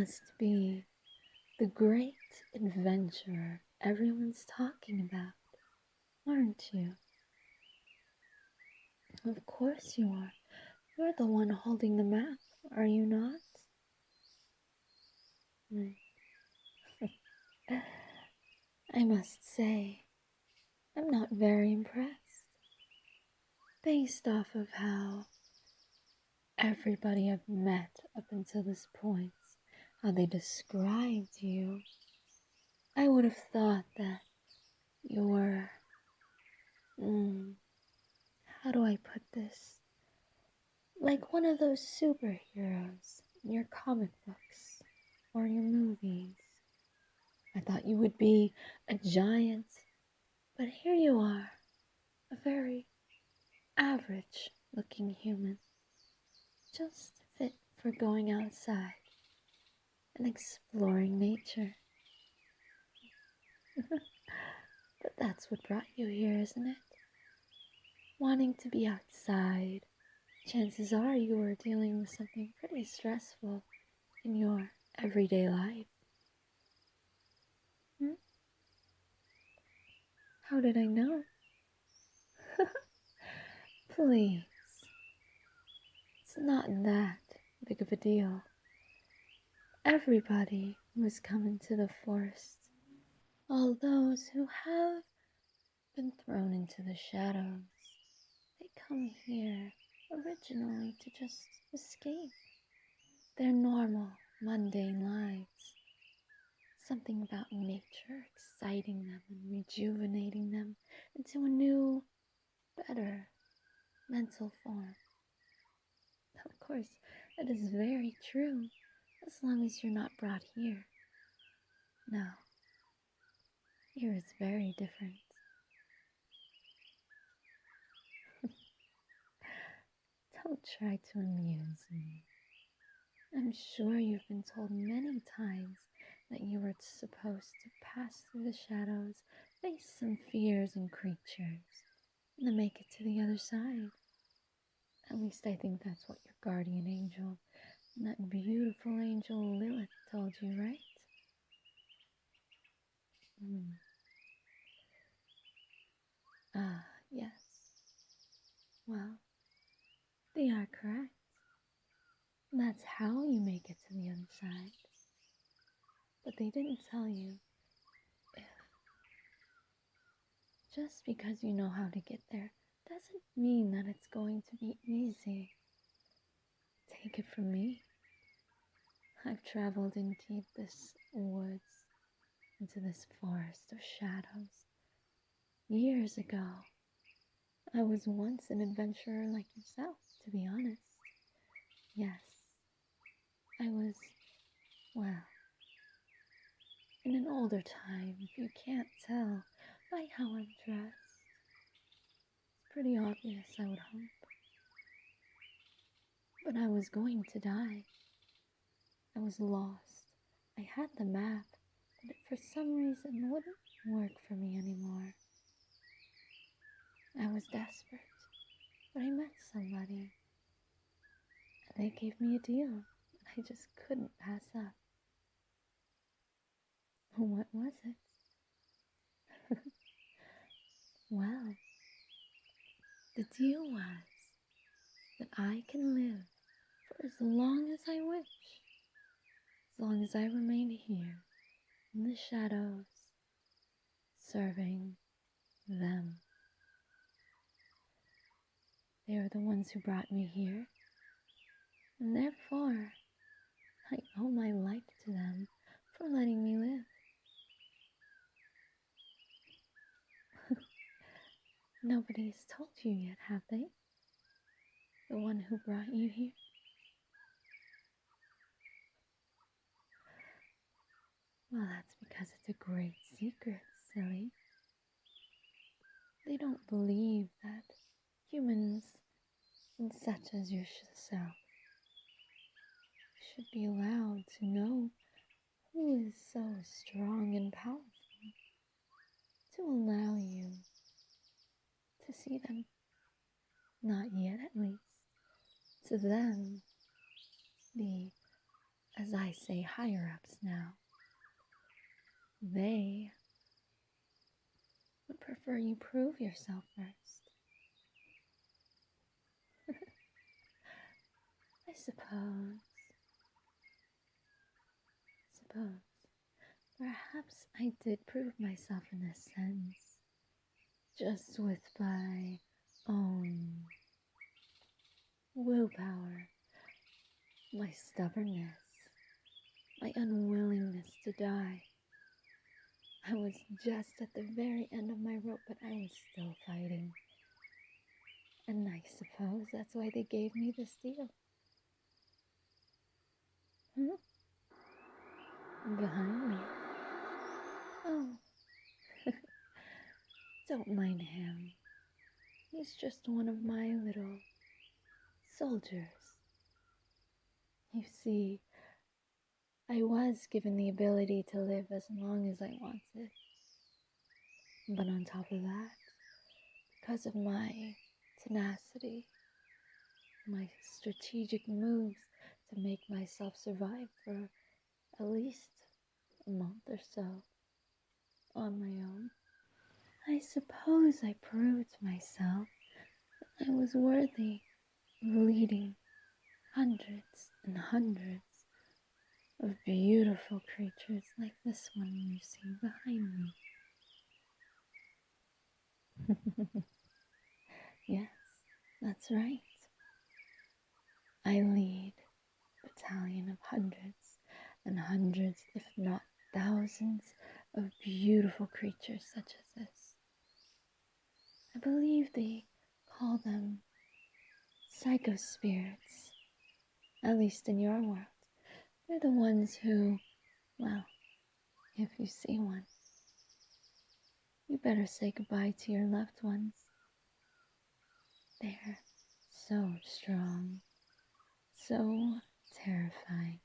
must be the great adventurer everyone's talking about, aren't you? Of course you are. You're the one holding the map, are you not? I must say, I'm not very impressed. Based off of how everybody I've met up until this point, how they described you, I would have thought that you're, how do I put this? Like one of those superheroes in your comic books or your movies. I thought you would be a giant, but here you are, a very average looking human, just fit for going outside and exploring nature. But that's what brought you here, isn't it? Wanting to be outside. Chances are you were dealing with something pretty stressful in your everyday life. How did I know? Please. It's not that big of a deal. Everybody who has come into the forest, all those who have been thrown into the shadows, they come here originally to just escape their normal, mundane lives. Something about nature exciting them and rejuvenating them into a new, better mental form. Of course, that is very true, as long as you're not brought here. No, here is very different. Don't try to amuse me. I'm sure you've been told many times that you were supposed to pass through the shadows, face some fears and creatures, and then make it to the other side. At least I think that's what your guardian angel, that beautiful angel Lilith, told you, right? Ah, yes. Well, they are correct. That's how you make it to the other side. But they didn't tell you if just because you know how to get there doesn't mean that it's going to be easy. Take it from me. I've traveled into this woods, into this forest of shadows. Years ago, I was once an adventurer like yourself, to be honest. Yes, I was, well, in an older time, if you can't tell by how I'm dressed. It's pretty obvious, I would hope. But I was going to die. I was lost. I had the map, but it for some reason wouldn't work for me anymore. I was desperate, but I met somebody, and they gave me a deal I just couldn't pass up. What was it? Well, the deal was that I can live for as long as I wish, as long as I remain here in the shadows, serving them. They are the ones who brought me here, and therefore I owe my life to them for letting me live. Nobody's told you yet, have they? The one who brought you here? Well, that's because it's a great secret, silly. They don't believe that humans, and such as yourself, should be allowed to know who is so strong and powerful, to allow you to see them. Not yet, at least. To them, the as I say, higher-ups now, they would prefer you prove yourself first. I suppose, perhaps I did prove myself in a sense, just with my own willpower, my stubbornness, my unwillingness to die. I was just at the very end of my rope, but I was still fighting. And I suppose that's why they gave me this deal. Behind me. Oh, don't mind him. He's just one of my little soldiers. You see, I was given the ability to live as long as I wanted. But on top of that, because of my tenacity, my strategic moves to make myself survive for at least a month or so on my own, I suppose I proved to myself that I was worthy of leading hundreds and hundreds of beautiful creatures like this one you see behind me. Yes, that's right. I lead a battalion of hundreds and hundreds, if not thousands, of beautiful creatures such as this. I believe they call them psychospirits, at least in your world. They're the ones who, well, if you see one, you better say goodbye to your loved ones. They're so strong, so terrifying.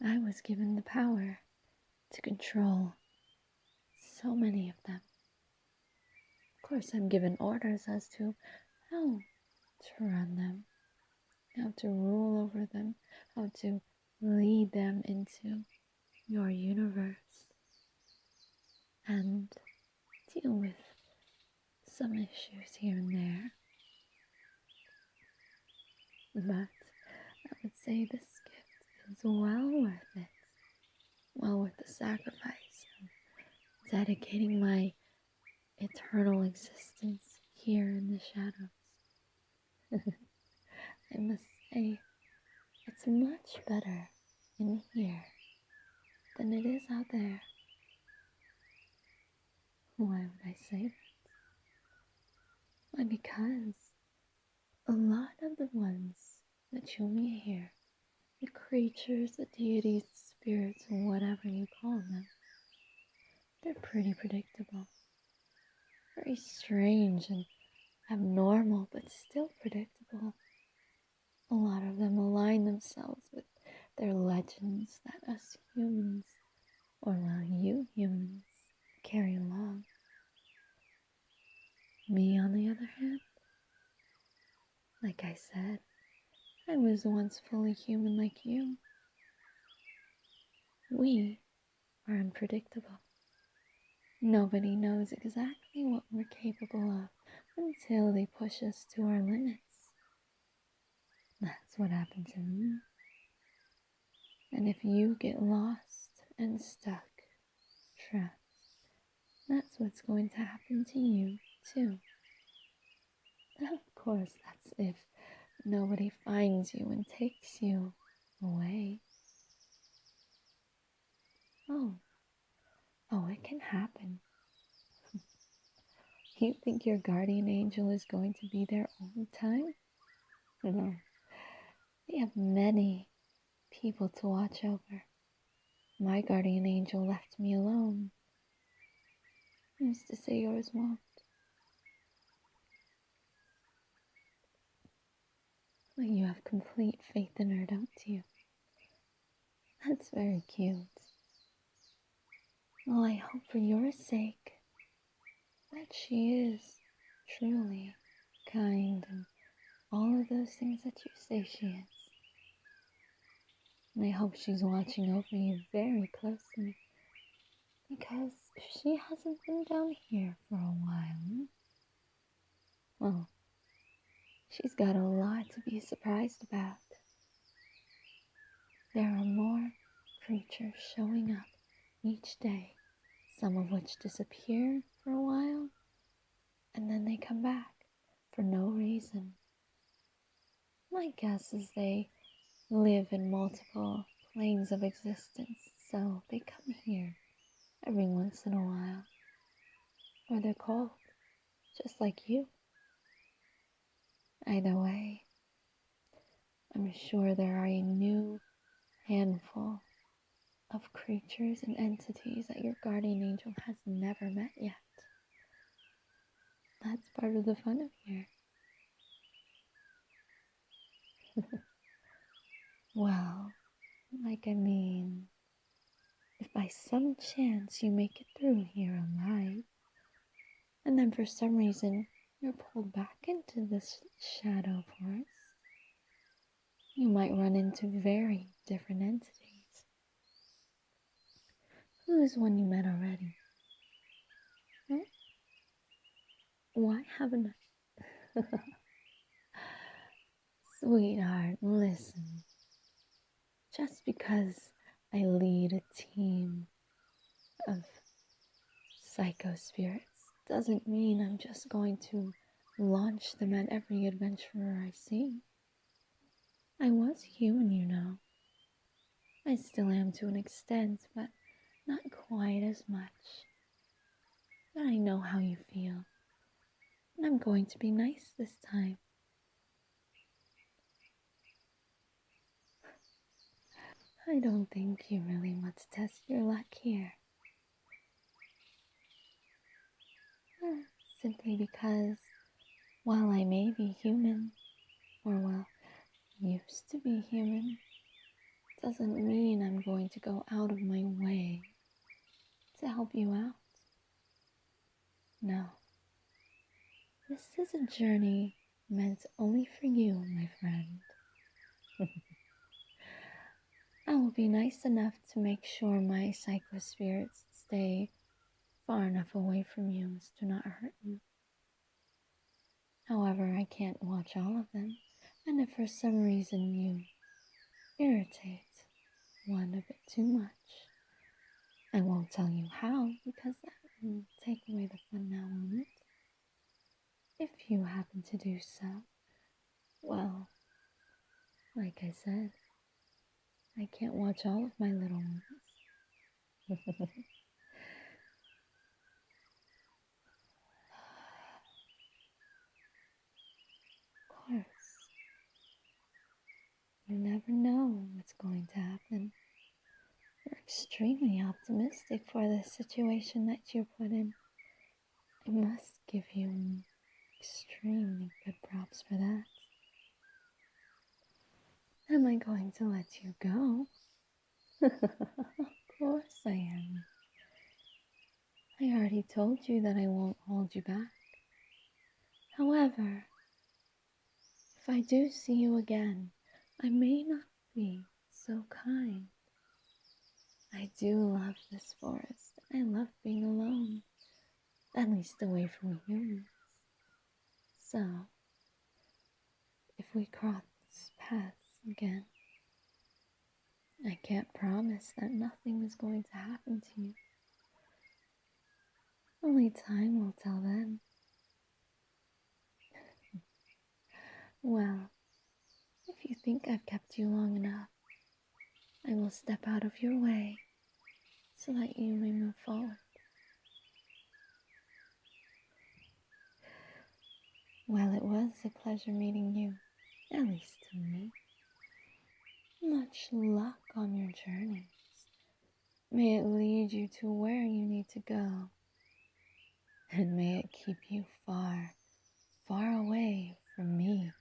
I was given the power to control so many of them. Of course, I'm given orders as to how to run them, how to rule over them, how to lead them into your universe and deal with some issues here and there. But I would say this gift is well worth it, well worth the sacrifice of dedicating my eternal existence here in the shadows. I must say, it's much better in here than it is out there. Why would I say that? Why, because a lot of the ones that you meet here, the creatures, the deities, the spirits, whatever you call them, they're pretty predictable. Very strange and abnormal, but still predictable. A lot of them align themselves with their legends that us humans, or well, you humans, carry along. Me, on the other hand, like I said, I was once fully human like you. We are unpredictable. Nobody knows exactly what we're capable of until they push us to our limits. That's what happened to me. And if you get lost and stuck, trapped, that's what's going to happen to you too. Of course, that's if nobody finds you and takes you away. Oh, it can happen. You think your guardian angel is going to be there all the time? No. They have many people to watch over. My guardian angel left me alone. Who's to say yours won't? Well, you have complete faith in her, don't you? That's very cute. Well, I hope for your sake that she is truly kind and all of those things that you say she is. And I hope she's watching over you very closely, because if she hasn't been down here for a while, well, she's got a lot to be surprised about. There are more creatures showing up each day, some of which disappear for a while, and then they come back for no reason. My guess is they live in multiple planes of existence, so they come here every once in a while. Or they're cold, just like you. Either way, I'm sure there are a new handful of creatures and entities that your guardian angel has never met yet. That's part of the fun of here. Well, if by some chance you make it through here alive, and then for some reason you're pulled back into this shadow forest, you might run into very different entities. Who is one you met already? Huh? Why haven't I? Sweetheart, listen. Just because I lead a team of psycho spirits doesn't mean I'm just going to launch them at every adventurer I see. I was human, you know. I still am to an extent, but not quite as much. But I know how you feel, and I'm going to be nice this time. I don't think you really want to test your luck here. Simply because while I may be human, or used to be human, doesn't mean I'm going to go out of my way to help you out. No. This is a journey meant only for you, my friend. I will be nice enough to make sure my psycho spirits stay far enough away from you as to not hurt you. However, I can't watch all of them, and if for some reason you irritate one a bit too much, I won't tell you how, because that will take away the fun now, won't it? If you happen to do so, well, like I said, I can't watch all of my little ones. Of course, you never know what's going to happen. You're extremely optimistic for the situation that you're put in. I must give you extremely good props for that. Am I going to let you go? Of course I am. I already told you that I won't hold you back. However, if I do see you again, I may not be so kind. I do love this forest. I love being alone, at least away from humans. So, if we cross paths again, I can't promise that nothing is going to happen to you. Only time will tell then. Well, if you think I've kept you long enough, I will step out of your way so that you may move forward. Well, it was a pleasure meeting you, at least to me. Much luck on your journeys. May it lead you to where you need to go, and may it keep you far, far away from me.